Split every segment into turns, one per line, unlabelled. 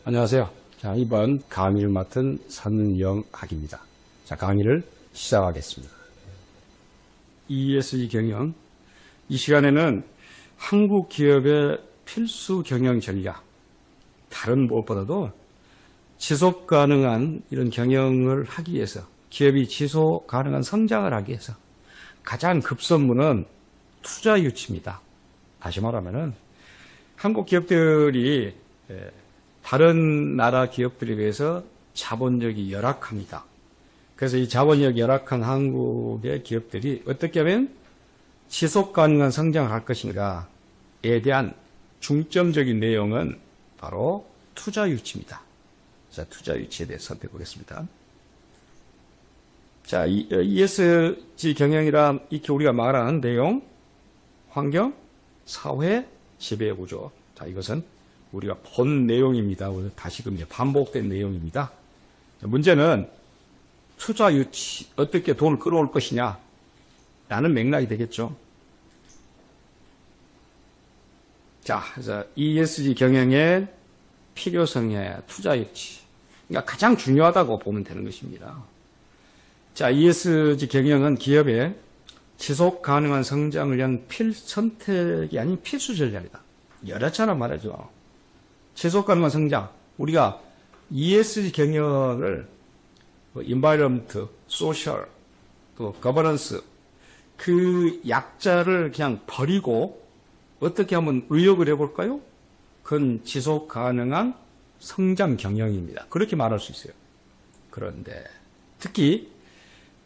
안녕하세요. 자, 이번 강의를 맡은 선영학입니다. 자, 강의를 시작하겠습니다. ESG 경영. 이 시간에는 한국 기업의 필수 경영 전략, 다른 무엇보다도 지속 가능한 이런 경영을 하기 위해서, 기업이 지속 가능한 성장을 하기 위해서 가장 급선무는 투자 유치입니다. 다시 말하면은 한국 기업들이 다른 나라 기업들에 비해서 자본력이 열악합니다. 그래서 이 자본력이 열악한 한국의 기업들이 어떻게 하면 지속 가능한 성장을 할 것인가에 대한 중점적인 내용은 바로 투자 유치입니다. 자, 투자 유치에 대해서 살펴보겠습니다. 자, ESG 경영이란 이렇게 우리가 말하는 내용, 환경, 사회, 지배 구조. 자, 이것은 우리가 본 내용입니다. 다시금 반복된 내용입니다. 문제는 투자 유치, 어떻게 돈을 끌어올 것이냐 라는 맥락이 되겠죠. 자, 그래서 ESG 경영의 필요성의 투자 유치. 그러니까 가장 중요하다고 보면 되는 것입니다. 자, ESG 경영은 기업의 지속 가능한 성장을 위한 선택이 아닌 필수 전략이다. 여러 차례 말하죠. 지속 가능한 성장. 우리가 ESG 경영을 environment, social, 또 governance 그 약자를 그냥 버리고 어떻게 하면 의역을 해볼까요? 그건 지속 가능한 성장 경영입니다. 그렇게 말할 수 있어요. 그런데 특히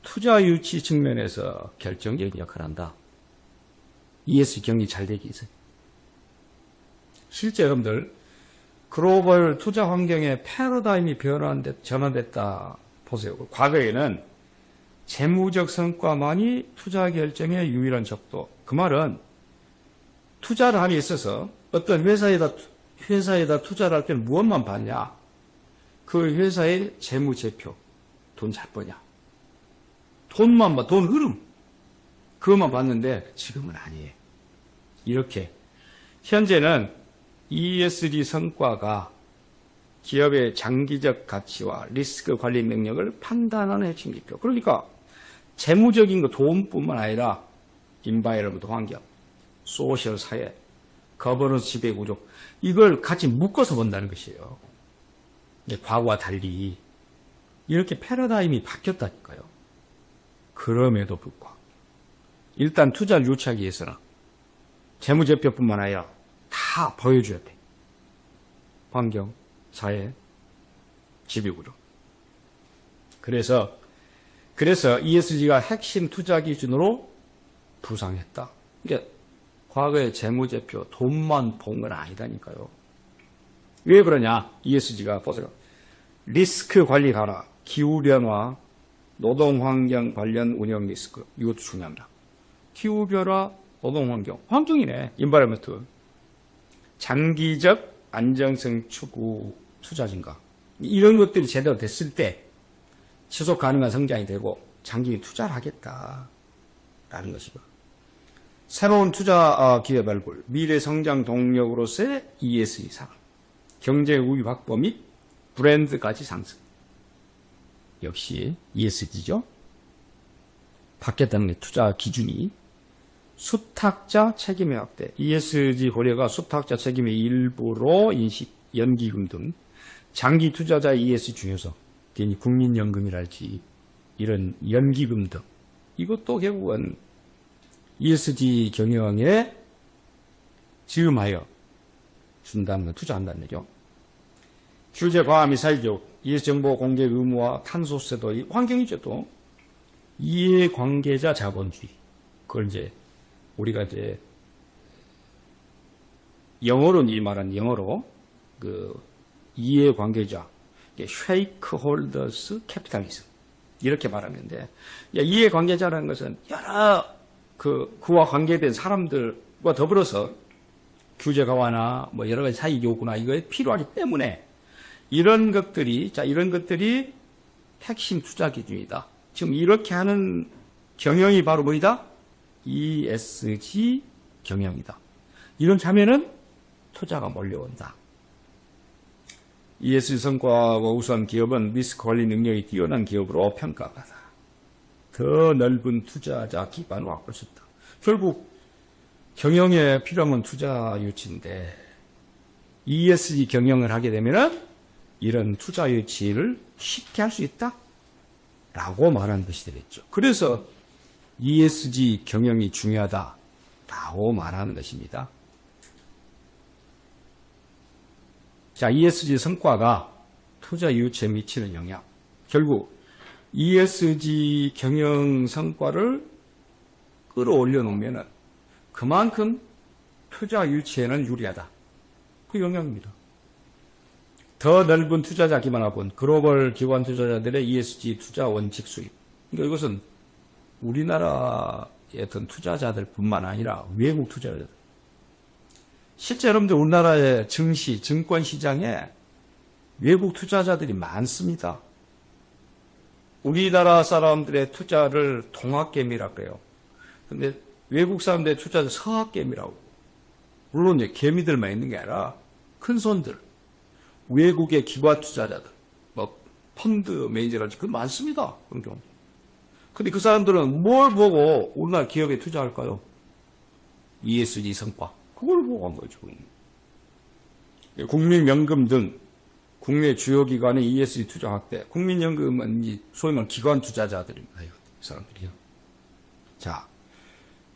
투자 유치 측면에서 결정적인 역할을 한다. ESG 경영이 잘 되기 위해서. 실제 여러분들 글로벌 투자 환경의 패러다임이 전환됐다 보세요. 과거에는 재무적 성과만이 투자 결정의 유일한 척도. 그 말은 투자를 함에 있어서 어떤 회사에다 투자를 할 때는 무엇만 봤냐? 그 회사의 재무제표, 돈 잘 버냐? 돈만 봐, 돈 흐름. 그것만 봤는데 지금은 아니에요. 이렇게 현재는 ESG 성과가 기업의 장기적 가치와 리스크 관리 능력을 판단하는 핵심 지표. 그러니까 재무적인 거 돈뿐만 아니라 인바이러먼트 환경, 소셜 사회, 거버넌스 지배 구조 이걸 같이 묶어서 본다는 것이에요. 과거와 달리 이렇게 패러다임이 바뀌었다니까요. 그럼에도 불구하고 일단 투자를 유치하기 위해서는 재무제표뿐만 아니라 다 보여줘야 돼. 환경, 사회, 지배구조. 그래서 ESG가 핵심 투자 기준으로 부상했다. 그러니까 과거의 재무제표, 돈만 본 건 아니다니까요. 왜 그러냐? ESG가 보세요. 리스크 관리 강화, 기후변화, 노동환경 관련 운영 리스크. 이것도 중요합니다. 기후변화, 노동환경. 환경이네. 인바이러먼트. 장기적 안정성 추구 투자 증가. 이런 것들이 제대로 됐을 때 지속 가능한 성장이 되고 장기 투자를 하겠다라는 것이고. 새로운 투자 기회 발굴, 미래 성장 동력으로서의 ESG 상황, 경제 우위 확보 및 브랜드 가치 상승. 역시 ESG죠. 바뀌었다는 게 투자 기준이. 수탁자 책임의 확대. ESG 고려가 수탁자 책임의 일부로 인식, 연기금 등 장기 투자자의 ESG 중요성, 국민연금이랄지 이런 연기금 등 이것도 결국은 ESG 경영에 지음하여 준다는 건 투자한다는 얘기죠. 규제 과학 미사일 교육, ESG 정보 공개 의무화, 탄소세도 환경이죠. 또 이해관계자 자본주의. 그걸 우리가 영어로 이해관계자, shareholders capitalism 이렇게 말하는데, 이해관계자라는 것은 여러 그와 관계된 사람들과 더불어서 규제 강화나 여러 가지 사익 요구나 이거에 필요하기 때문에 이런 것들이 핵심 투자 기준이다. 지금 이렇게 하는 경영이 바로 뭐이다? ESG 경영이다. 이런 자면은 투자가 몰려온다. ESG 성과가 우수한 기업은 리스크 관리 능력이 뛰어난 기업으로 평가받아 더 넓은 투자자 기반을 확보할 수 있다. 결국 경영에 필요한 건 투자 유치인데 ESG 경영을 하게 되면 이런 투자 유치를 쉽게 할 수 있다 라고 말하는 것이 되겠죠. 그래서 ESG 경영이 중요하다라고 말하는 것입니다. 자, ESG 성과가 투자 유치에 미치는 영향. 결국 ESG 경영 성과를 끌어올려 놓으면 그만큼 투자 유치에는 유리하다. 그 영향입니다. 더 넓은 투자자 기반화 본 글로벌 기관 투자자들의 ESG 투자 원칙 수립. 그러니까 이것은 우리나라의 어떤 투자자들 뿐만 아니라 외국 투자자들. 실제 여러분들 우리나라의 증시, 증권 시장에 외국 투자자들이 많습니다. 우리나라 사람들의 투자를 동학개미라고 그래요. 근데 외국 사람들의 투자를 서학개미라고. 물론 이제 개미들만 있는 게 아니라 큰 손들, 외국의 기관 투자자들, 뭐 펀드 매니저라든지 그 많습니다. 그런 경우. 근데 그 사람들은 뭘 보고 우리나라 기업에 투자할까요? ESG 성과. 그걸 보고 한 거죠. 국민연금 등 국내 주요 기관의 ESG 투자 확대. 국민연금은 소위 말하는 기관 투자자들입니다. 이 사람들이요. 자,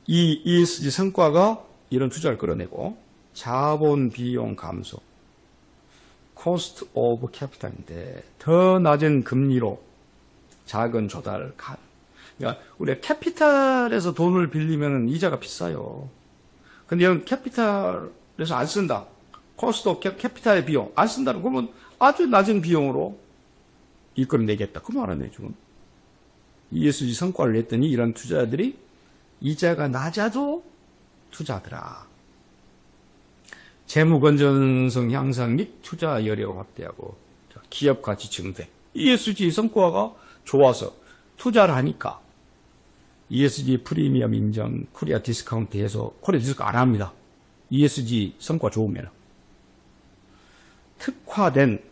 이 ESG 성과가 이런 투자를 끌어내고 자본 비용 감소, 코스트 오브 캐피탈인데 더 낮은 금리로 자금 조달 간. 그러니까 우리가 캐피탈에서 돈을 빌리면 이자가 비싸요. 근데 이건 캐피탈에서 안 쓴다. 코스트 오브 캐피탈의 비용 안 쓴다는 그러면 아주 낮은 비용으로 이끌어내겠다. 그 말하네 지금. ESG 성과를 냈더니 이런 투자자들이 이자가 낮아도 투자하더라. 재무 건전성 향상 및 투자 여력 확대하고 기업 가치 증대. ESG 성과가 좋아서 투자를 하니까 ESG 프리미엄 인정, 코리아 디스카운트 해서 코리아 디스카운트 안 합니다. ESG 성과 좋으면. 특화된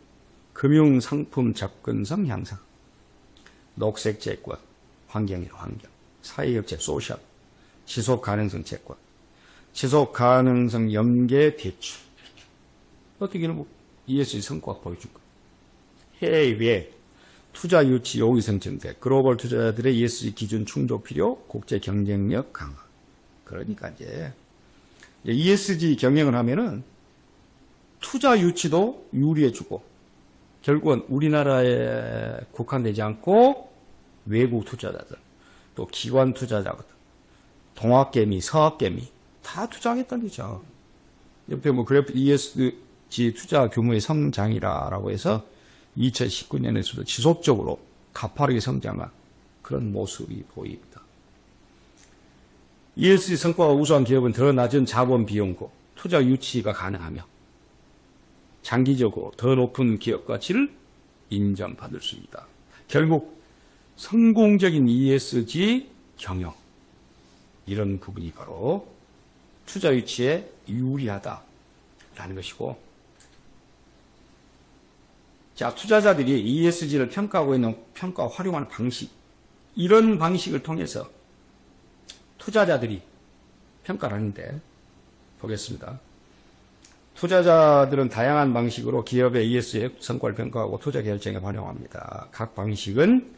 금융 상품 접근성 향상, 녹색 채권, 환경이라 환경, 사회협체 소셜, 지속 가능성 채권, 지속 가능성 연계 대출. 어떻게는 뭐 ESG 성과 보여줄 거예요. 해외 투자 유치 요구성 증대, 글로벌 투자자들의 ESG 기준 충족 필요, 국제 경쟁력 강화. 그러니까 이제 ESG 경영을 하면은 투자 유치도 유리해주고 결국은 우리나라에 국한되지 않고 외국 투자자들, 또 기관 투자자거든, 동학개미, 서학개미 다 투자하겠다는 거죠. 옆에 뭐 그래프 ESG 투자 규모의 성장이라고 해서 2019년에서도 지속적으로 가파르게 성장한 그런 모습이 보입니다. ESG 성과가 우수한 기업은 더 낮은 자본 비용고 투자 유치가 가능하며 장기적으로 더 높은 기업 가치를 인정받을 수 있다. 결국 성공적인 ESG 경영, 이런 부분이 바로 투자 유치에 유리하다라는 것이고, 자, 투자자들이 ESG를 평가하고 있는 평가 활용하는 방식, 이런 방식을 통해서 투자자들이 평가를 하는데 보겠습니다. 투자자들은 다양한 방식으로 기업의 ESG 성과를 평가하고 투자 결정에 활용합니다. 각 방식은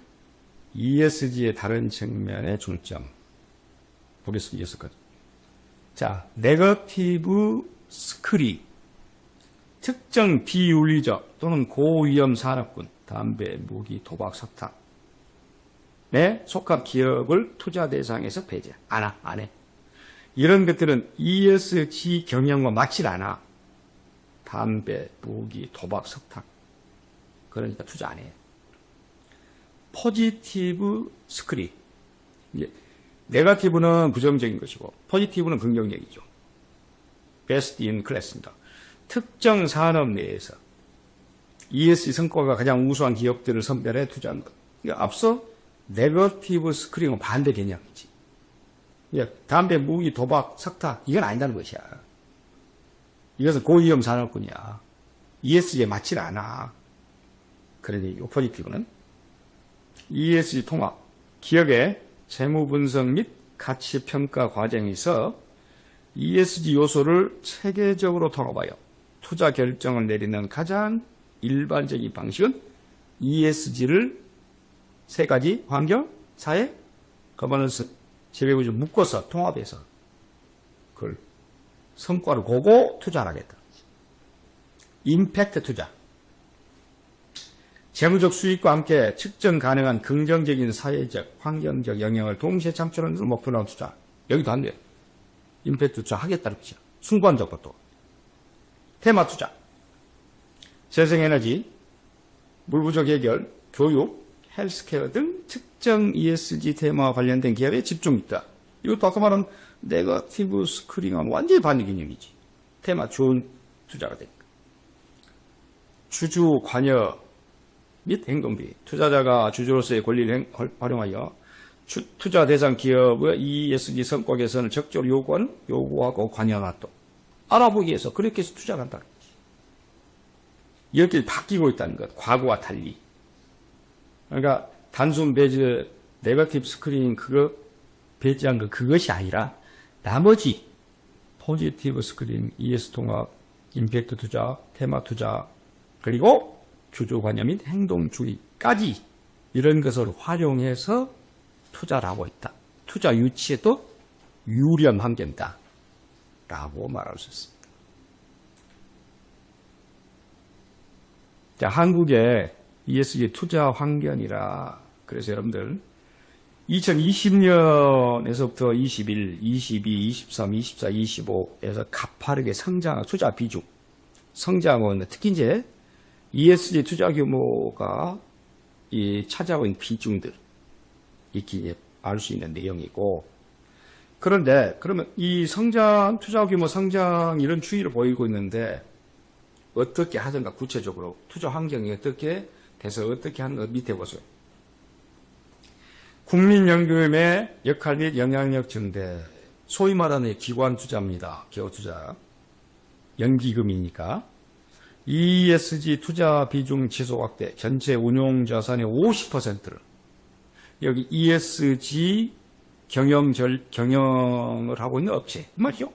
ESG의 다른 측면에 중점. 보겠습니다. 6가지. 자, 네거티브 스크린. 특정 비윤리적 또는 고위험 산업군, 담배, 무기, 도박, 석탄에 속한 기업을 투자 대상에서 배제. 안 해. 이런 것들은 ESG 경영과 맞질 않아. 담배, 무기, 도박, 석탄. 그러니까 투자 안 해. 포지티브 스크린. 네거티브는 부정적인 것이고 포지티브는 긍정적이죠. 베스트 인 클래스입니다. 특정 산업 내에서 ESG 성과가 가장 우수한 기업들을 선별해 투자한 것. 그러니까 앞서 네거티브 스크린은 반대 개념이지. 담배, 무기, 도박, 석탄 이건 아니다는 것이야. 이것은 고위험 산업군이야. ESG에 맞질 않아. 그러니 요 포지티브는 ESG 통합, 기업의 재무 분석 및 가치 평가 과정에서 ESG 요소를 체계적으로 통합하여 투자 결정을 내리는 가장 일반적인 방식은 ESG를 세 가지 환경, 사회, 거버넌스, 지배구조 묶어서 통합해서 그걸 성과를 보고 투자를 하겠다. 임팩트 투자. 재무적 수익과 함께 측정 가능한 긍정적인 사회적, 환경적 영향을 동시에 창출하는 것을 목표로 한 투자. 여기도 안 돼요. 임팩트 투자 하겠다는 거죠. 순관적 또. 테마 투자. 재생에너지, 물부족 해결, 교육, 헬스케어 등 특정 ESG 테마와 관련된 기업에 집중 있다. 이것도 아까 말한 네거티브 스크린은 완전히 반대 개념이지. 테마 좋은 투자가 되니까. 주주 관여 및 행동비. 투자자가 주주로서의 권리를 활용하여 투자 대상 기업의 ESG 성과 개선을 적극적으로 요구하고 관여하나 또 알아보기 위해서 그렇게 해서 투자를 한다는 거지. 이렇게 바뀌고 있다는 것. 과거와 달리. 그러니까 단순 배제, 네거티브 스크린 그거 배제한 거 그것이 아니라 나머지 포지티브 스크린, ES 통합, 임팩트 투자, 테마 투자, 그리고 주주 관여 및 행동주의까지 이런 것을 활용해서 투자를 하고 있다. 투자 유치에도 유리한 환경이다. 라고 말할 수 있습니다. 자, 한국의 ESG 투자 환경이라 그래서 여러분들 2020년에서부터 21, 22, 23, 24, 25에서 가파르게 성장, 투자 비중 성장하고 있는 특히 이제 ESG 투자 규모가 차지하고 있는 비중들 이렇게 알 수 있는 내용이고 그런데 그러면 이 성장, 투자 규모 성장 이런 추이를 보이고 있는데 어떻게 하든가 구체적으로 투자 환경이 어떻게 돼서 어떻게 하는 거 밑에 보세요. 국민연금의 역할 및 영향력 증대, 소위 말하는 기관 투자입니다. 기업 투자, 연기금이니까 ESG 투자 비중 지속 확대, 전체 운용 자산의 50%를 여기 ESG 경영을 하고 있는 업체 말이죠.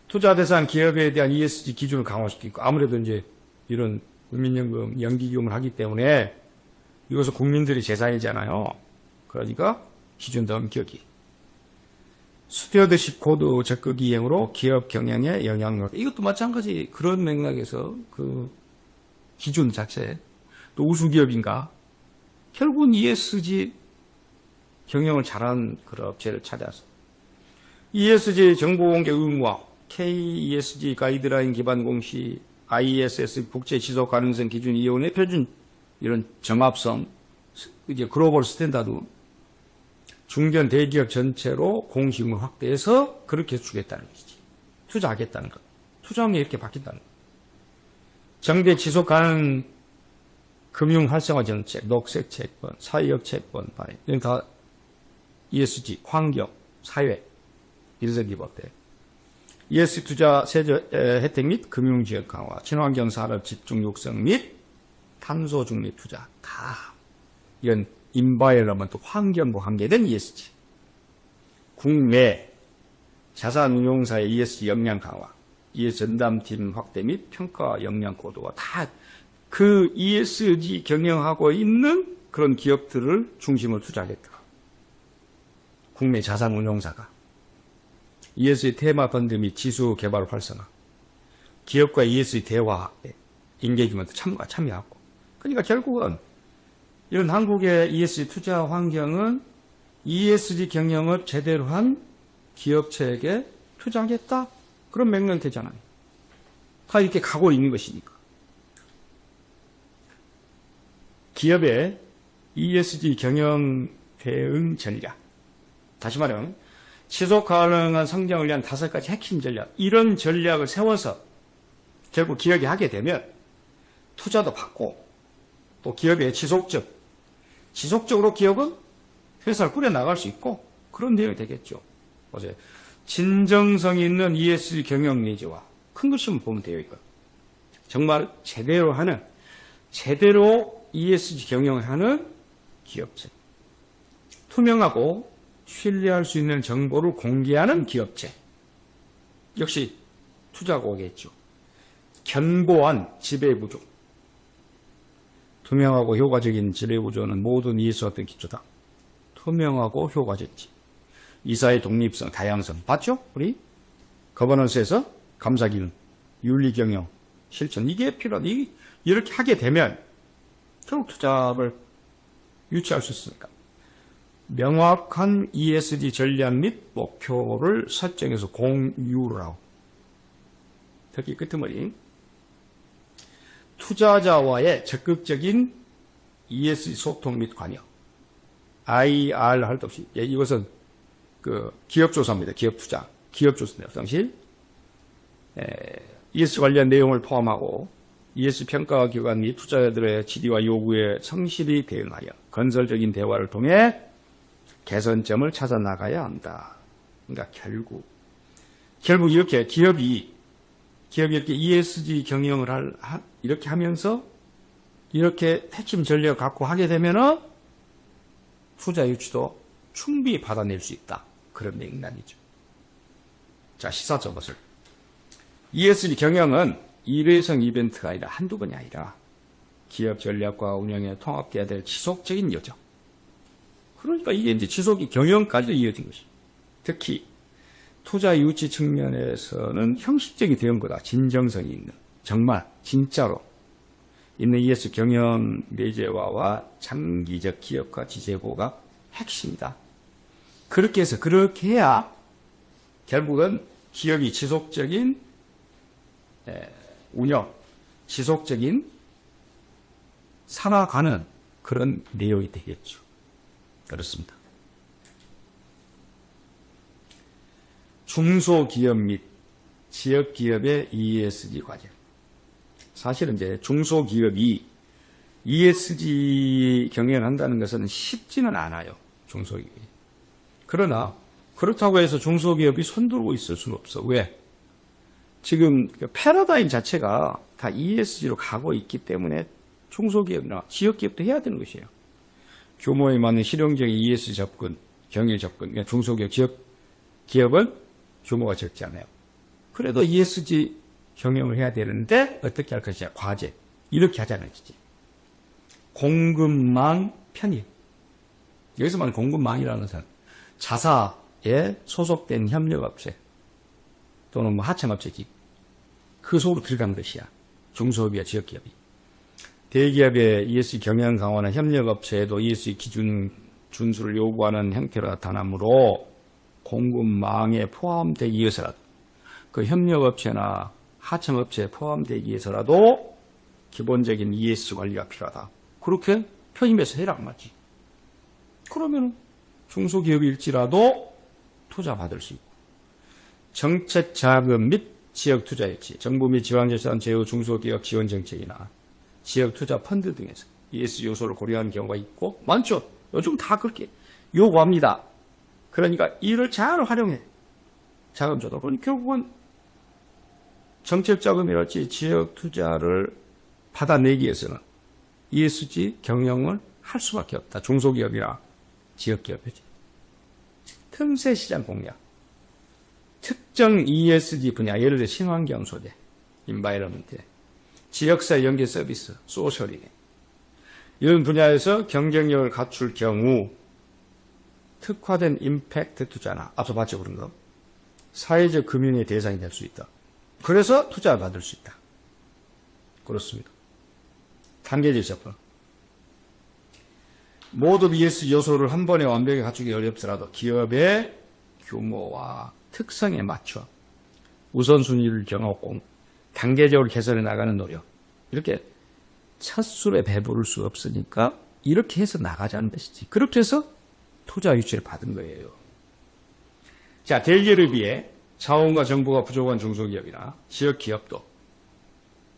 투자 대상 기업에 대한 ESG 기준을 강화시키고 아무래도 이제 이런 국민연금 연기금을 하기 때문에 이것은 국민들이 재산이잖아요. 그러니까 기준 넘겨기. 스튜어드십 코드 적극 이행으로 기업 경영에 영향력. 이것도 마찬가지 그런 맥락에서 그 기준 자체 또 우수기업인가 결국은 ESG 경영을 잘하는 그런 업체를 찾아서 ESG 정보공개 의무화, KESG 가이드라인 기반 공시, ISS 국제 지속 가능성 기준 이용의 표준 이런 정합성 이제 글로벌 스탠다드 중견 대기업 전체로 공식을 확대해서 그렇게 주겠다는 것이지. 투자하겠다는 것. 투자하면 이렇게 바뀐다는 것. 정대 지속 가능 금융 활성화 정책, 녹색 채권, 사회적 채권, 이런 다 ESG, 환경, 사회, 인센티브 업대. ESG 투자 세제 혜택 및 금융 지역 강화, 친환경 산업 집중 육성 및 탄소 중립 투자. 다 이런 인바이러먼트 환경과 관계된 ESG. 국내 자산 운용사의 ESG 역량 강화, ESG 전담팀 확대 및 평가 역량 고도화 다 그 ESG 경영하고 있는 그런 기업들을 중심으로 투자하겠다. 국내 자산 운용사가 ESG 테마 펀드 및 지수 개발 활성화, 기업과 ESG 대화, 인게이지먼트 참여하고. 그러니까 결국은 이런 한국의 ESG 투자 환경은 ESG 경영을 제대로 한 기업체에게 투자하겠다? 그런 맥락이 되잖아요. 다 이렇게 가고 있는 것이니까. 기업의 ESG 경영 대응 전략. 다시 말하면 지속 가능한 성장을 위한 5가지 핵심 전략. 이런 전략을 세워서 결국 기업이 하게 되면 투자도 받고 또 기업의 지속적으로 기업은 회사를 꾸려나갈 수 있고 그런 내용이 되겠죠. 어제 진정성 있는 ESG 경영 내지와 큰 글씨만 보면 돼요. 이거. 정말 제대로 하는, 제대로 ESG 경영하는 기업체. 투명하고 신뢰할 수 있는 정보를 공개하는 기업체. 역시 투자고겠죠. 견고한 지배구조. 투명하고 효과적인 지배구조는 모든 ESG 어떤 기초다. 투명하고 효과적이지. 이사의 독립성, 다양성. 봤죠? 우리? 거버넌스에서 감사기능, 윤리경영, 실천. 이게 필요하다. 이렇게 하게 되면 결국 투자를 유치할 수 있으니까. 명확한 ESG 전략 및 목표를 설정해서 공유를 하고. 특히 끄트머리. 투자자와의 적극적인 ESG 소통 및 관여. IR 할 것 없이. 이것은 기업조사입니다. 기업투자. 기업조사입니다. 당시 ESG 관련 내용을 포함하고 ESG 평가 기관 및 투자자들의 질의와 요구에 성실히 대응하여 건설적인 대화를 통해 개선점을 찾아 나가야 한다. 그러니까 결국 이렇게 기업이 이렇게 ESG 경영을 이렇게 하면서 이렇게 핵심 전략을 갖고 하게 되면은 투자 유치도 충분히 받아낼 수 있다. 그런 맥락이죠. 자, 시사점 것을. ESG 경영은 일회성 이벤트가 아니라 한두 번이 아니라 기업 전략과 운영에 통합돼야 될 지속적인 여정. 그러니까 이게 이제 지속이 경영까지도 이어진 것이. 특히 투자 유치 측면에서는 형식적이 되는 거다. 진정성이 있는. 정말 진짜로 있는 ESG 경영 내재화와 장기적 기업가 지재고가 핵심이다. 그렇게 해야 결국은 기업이 지속적인 운영, 지속적인 살아가는 그런 내용이 되겠죠. 그렇습니다. 중소기업 및 지역기업의 ESG 과제. 사실은 이제 중소기업이 ESG 경영을 한다는 것은 쉽지는 않아요. 중소기업이. 그러나 그렇다고 해서 중소기업이 손들고 있을 수는 없어. 왜? 지금 패러다임 자체가 다 ESG로 가고 있기 때문에 중소기업이나 지역기업도 해야 되는 것이에요. 규모에 맞는 실용적인 ESG 접근, 경영 접근. 그러니까 중소기업, 지역기업은 규모가 적지 않아요. 그래도 ESG 경영을 해야 되는데 어떻게 할 것이냐. 과제. 이렇게 하자는 거지. 공급망 편입. 여기서 말하는 공급망이라는 것은 자사에 소속된 협력업체 또는 하청업체지. 그 속으로 들어간 것이야. 중소기업이야, 지역기업이. 대기업의 ESG 경영 강화나 협력업체에도 ESG 기준 준수를 요구하는 형태로 나타나므로 공급망에 포함되기 위해서라도 그 협력업체나 하청업체에 포함되기 위해서라도 기본적인 ESG 관리가 필요하다. 그렇게 편입해서 해라 맞지. 그러면 중소기업일지라도 투자 받을 수 있고 정책 자금 및 지역 투자 유치, 정부 및 지방자치단 제휴 중소기업 지원 정책이나 지역 투자 펀드 등에서 ESG 요소를 고려하는 경우가 있고 많죠. 요즘 다 그렇게 요구합니다. 그러니까 이를 잘 활용해. 자금 조달. 그러니 결국은 정책 자금이랄지 지역 투자를 받아내기 위해서는 ESG 경영을 할 수밖에 없다. 중소기업이나 지역기업이지. 틈새 시장 공략. 특정 ESG 분야, 예를 들어 친환경 소재, 인바이러먼트, 지역사회 연계 서비스, 소셜이네. 이런 분야에서 경쟁력을 갖출 경우 특화된 임팩트 투자나 앞서 봤죠 그런 거 사회적 금융의 대상이 될 수 있다. 그래서 투자를 받을 수 있다. 그렇습니다. 단계적 접근. 모든 ESG 요소를 한 번에 완벽히 갖추기 어렵더라도 기업의 규모와 특성에 맞춰 우선순위를 정하고 단계적으로 개선해 나가는 노력. 이렇게 첫 술에 배부를 수 없으니까 이렇게 해서 나가자는 것이지. 그렇게 해서 투자 유치를 받은 거예요. 자, 대기업에 비해 자원과 정보가 부족한 중소기업이나 지역기업도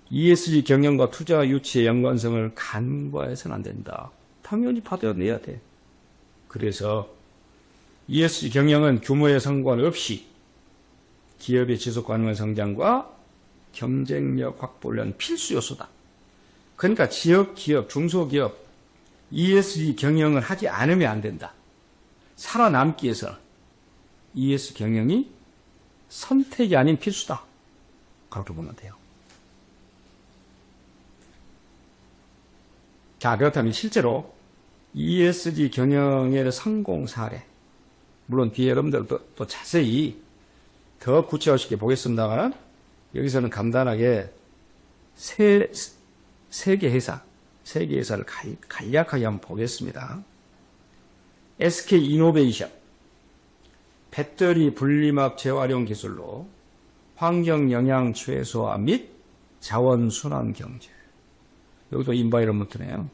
ESG 경영과 투자 유치의 연관성을 간과해서는 안 된다. 당연히 받아내야 돼. 그래서 ESG 경영은 규모에 상관없이 기업의 지속 가능한 성장과 경쟁력 확보를 위한 필수 요소다. 그러니까 지역 기업, 중소기업 ESG 경영을 하지 않으면 안 된다. 살아남기 위해서 ESG 경영이 선택이 아닌 필수다. 그렇게 보면 돼요. 자, 그렇다면 실제로 ESG 경영의 성공 사례, 물론 뒤에 여러분들 또 자세히 더 구체화시켜 보겠습니다만, 여기서는 간단하게 세 개 회사를 간략하게 한번 보겠습니다. SK 이노베이션, 배터리 분리막 재활용 기술로 환경 영향 최소화 및 자원 순환 경제. 여기도 인바이러먼트네요.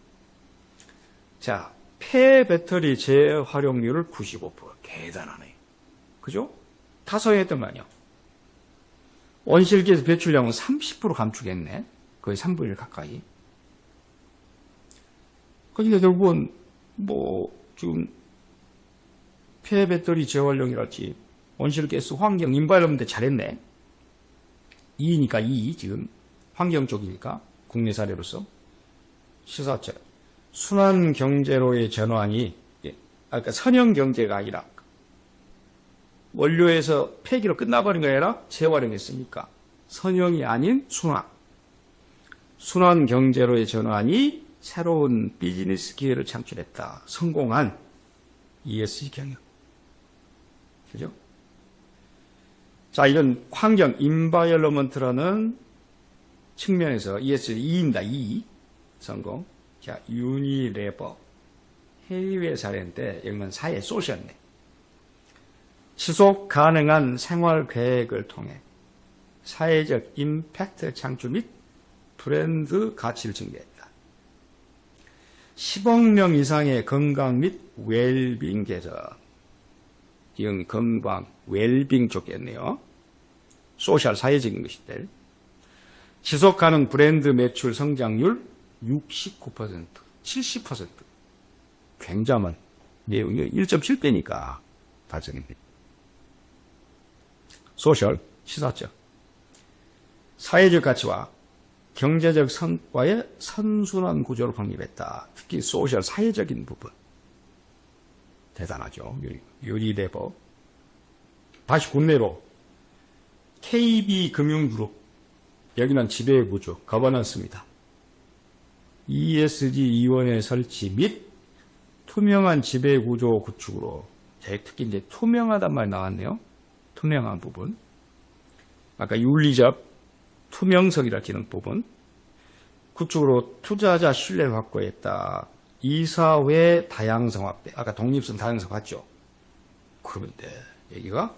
자, 폐배터리 재활용률을 95%. 대단하네. 그죠? 다 사용했던 거 아니야. 온실가스 배출량은 30% 감축했네. 거의 3분의 1 가까이. 그러니까 결국은 지금 폐배터리 재활용이랄지 온실가스 환경 인바이러먼트 잘했네. 2니까 2 지금 환경 쪽이니까 국내 사례로서 시사처 순환 경제로의 전환이 아까 선형 경제가 아니라 원료에서 폐기로 끝나버린 거 아니라 재활용했으니까 선형이 아닌 순환 경제로의 전환이 새로운 비즈니스 기회를 창출했다. 성공한 ESG 경영. 그죠? 자, 이건 환경, 인바이러먼트라는 측면에서 ESG 2입니다. 2. 성공. 자, 유니레버. 해외 사례인데, 여기는 사회 소셜네. 지속 가능한 생활 계획을 통해 사회적 임팩트 창출 및 브랜드 가치를 증대했다. 10억 명 이상의 건강 및 웰빙 개선. 이건 건강, 웰빙 쪽이었네요. 소셜, 사회적인 것인데. 지속 가능 브랜드 매출 성장률 69%, 70%. 굉장한 내용이 1.7배니까 달성입니다. 소셜, 시사적. 사회적 가치와 경제적 성과의 선순환 구조를 확립했다. 특히 소셜, 사회적인 부분. 대단하죠. 유니레버. 다시 국내로 KB금융그룹. 여기는 지배구조, 거버넌스입니다. ESG-위원회 설치 및 투명한 지배구조 구축으로, 특히 이제 투명하단 말 나왔네요. 투명한 부분. 아까 윤리적 투명성이라 기는 부분. 구축으로 투자자 신뢰를 확보했다. 이사회 다양성 확대. 아까 독립성 다양성 봤죠? 그런데 여기가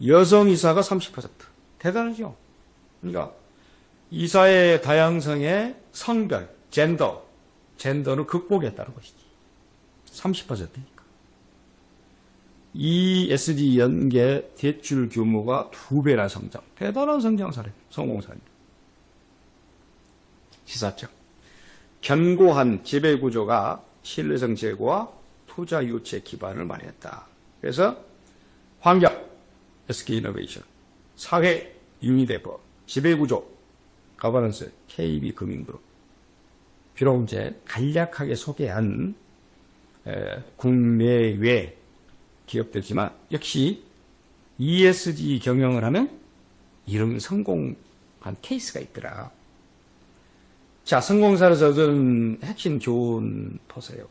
여성 이사가 30%. 대단하죠? 그러니까 이사의 다양성의 성별, 젠더를 극복했다는 것이지. 30%니까. ESG 연계 대출 규모가 2배나 성장. 대단한 성장 사례, 성공 사례. 시사적. 견고한 지배구조가 신뢰성 제고와 투자 유치 기반을 마련했다. 그래서 환경, SK 이노베이션, 사회, 유니레버, 지배구조, 거버넌스, KB금융그룹. 비록 이제 간략하게 소개한 국내외 기업들이지만 역시 ESG 경영을 하면 이런 성공한 케이스가 있더라. 자, 성공사에서 얻은 핵심 교훈 보세요.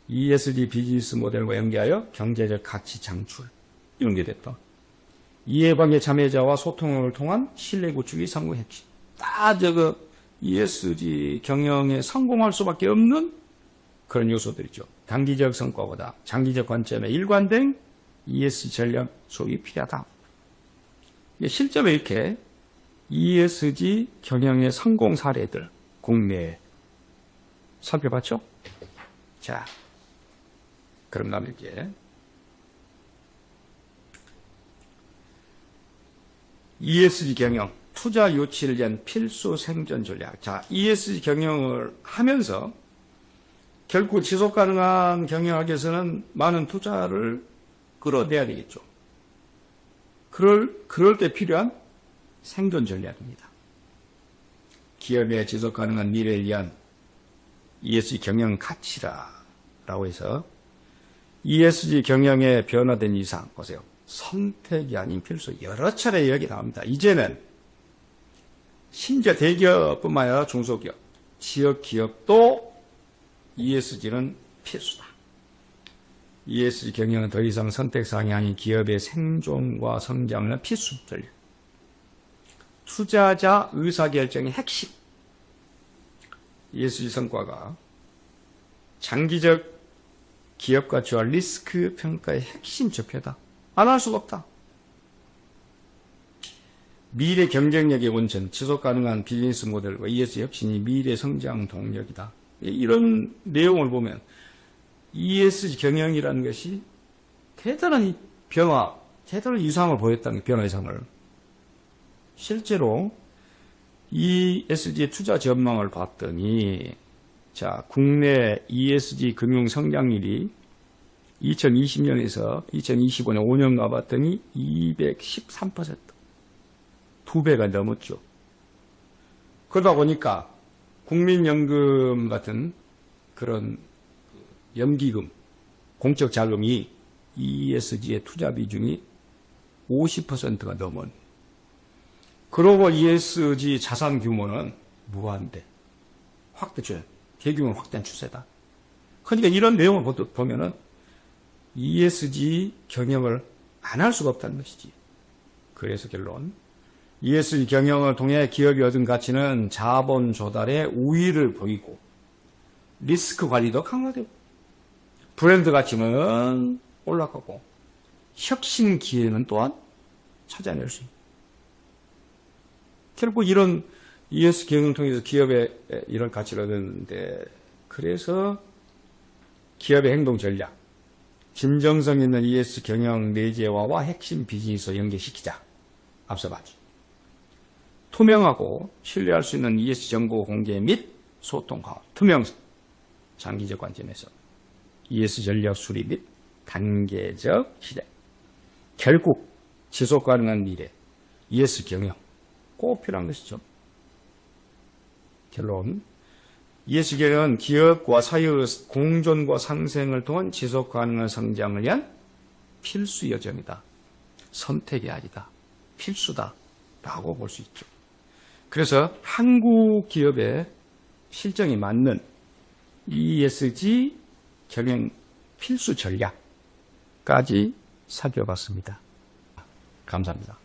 ESG 비즈니스 모델과 연계하여 경제적 가치 창출. 연계됐다. 이해관계 참여자와 소통을 통한 신뢰 구축이 성공 핵심. 다 ESG 경영에 성공할 수밖에 없는 그런 요소들이죠. 단기적 성과보다 장기적 관점에 일관된 ESG 전략 소위 필요하다. 실제로 이렇게 ESG 경영의 성공 사례들 국내에 살펴봤죠? 자, 그럼 다음에 이제 ESG 경영, 투자 유치를 위한 필수 생존 전략. 자, ESG 경영을 하면서 결국 지속 가능한 경영하기 위해서는 많은 투자를 끌어내야 되겠죠. 그럴 때 필요한 생존 전략입니다. 기업의 지속 가능한 미래를 위한 ESG 경영 가치라고 해서 ESG 경영의 변화된 이상 보세요. 선택이 아닌 필수. 여러 차례 여기 나옵니다. 이제는 심지어 대기업뿐만 아니라 중소기업, 지역 기업도 ESG는 필수다. ESG 경영은 더 이상 선택사항이 아닌 기업의 생존과 성장을 위한 필수 전략. 투자자 의사결정의 핵심. ESG 성과가 장기적 기업 가치와 리스크 평가의 핵심 지표다. 안 할 수가 없다. 미래 경쟁력의 원천, 지속 가능한 비즈니스 모델과 ESG 혁신이 미래 성장 동력이다. 이런 내용을 보면 ESG 경영이라는 것이 대단한 변화, 대단한 이상을 보였다는 변화 이상을. 실제로 ESG 투자 전망을 봤더니, 자, 국내 ESG 금융 성장률이 2020년에서 2025년 5년 가봤더니 213%. 2배가 넘었죠. 그러다 보니까 국민연금 같은 그런 연기금, 공적 자금이 ESG의 투자 비중이 50%가 넘은. 그러고 ESG 자산 규모는 무한대. 대규모 확대한 추세다. 그러니까 이런 내용을 보면은 ESG 경영을 안 할 수가 없다는 것이지. 그래서 결론. ESG 경영을 통해 기업이 얻은 가치는 자본 조달에 우위를 보이고 리스크 관리도 강화되고 브랜드 가치는 올라가고 혁신 기회는 또한 찾아낼 수 있고 결국 이런 ESG 경영을 통해서 기업에 이런 가치를 얻었는데 그래서 기업의 행동 전략 진정성 있는 ESG 경영 내재화와 핵심 비즈니스 연계시키자. 앞서 봤죠. 투명하고 신뢰할 수 있는 ESG 정보 공개 및 소통 강화, 투명성, 장기적 관점에서 ESG 전략 수립 및 단계적 실행. 결국 지속 가능한 미래, ESG 경영 꼭 필요한 것이죠. 결론, ESG 경영은 기업과 사회의 공존과 상생을 통한 지속 가능한 성장을 위한 필수 여정이다. 선택이 아니다. 필수다. 라고 볼 수 있죠. 그래서 한국 기업의 실정에 맞는 ESG 경영 필수 전략까지 살펴봤습니다. 감사합니다.